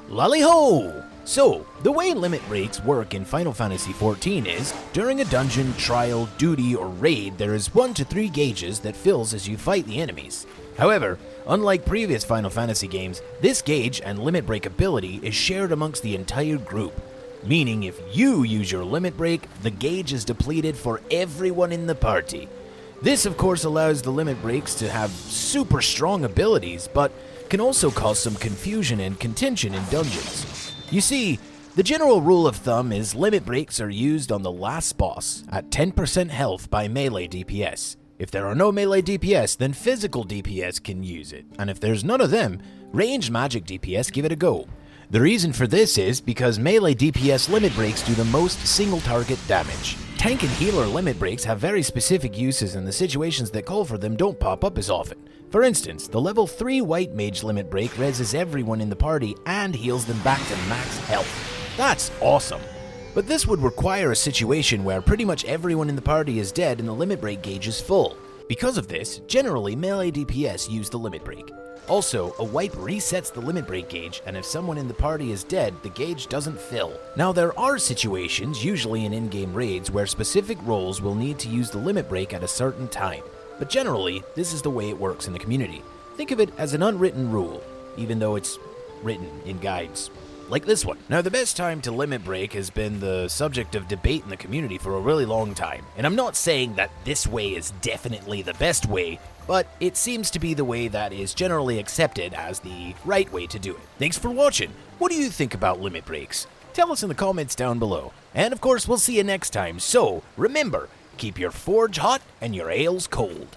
Lally-ho! So, the way limit breaks work in Final Fantasy XIV is, during a dungeon, trial, duty, or raid, there is 1 to 3 gauges that fills as you fight the enemies. However, unlike previous Final Fantasy games, this gauge and limit break ability is shared amongst the entire group. Meaning if you use your limit break, the gauge is depleted for everyone in the party. This of course allows the limit breaks to have super strong abilities, but can also cause some confusion and contention in dungeons. You see, the general rule of thumb is limit breaks are used on the last boss at 10% health by melee DPS. If there are no melee DPS, then physical DPS can use it, and if there's none of them, ranged magic DPS give it a go. The reason for this is because melee DPS limit breaks do the most single target damage. Tank and healer limit breaks have very specific uses and the situations that call for them don't pop up as often. For instance, the level 3 white mage limit break reses everyone in the party and heals them back to max health. That's awesome. But this would require a situation where pretty much everyone in the party is dead and the limit break gauge is full. Because of this, generally melee DPS use the limit break. Also, a wipe resets the limit break gauge, and if someone in the party is dead, the gauge doesn't fill. Now there are situations, usually in in-game raids, where specific roles will need to use the limit break at a certain time. But generally, this is the way it works in the community. Think of it as an unwritten rule, even though it's written in guides. Like this one. Now the best time to limit break has been the subject of debate in the community for a really long time. And I'm not saying that this way is definitely the best way, but it seems to be the way that is generally accepted as the right way to do it. Thanks for watching. What do you think about limit breaks? Tell us in the comments down below. And of course, we'll see you next time. So remember, keep your forge hot and your ales cold.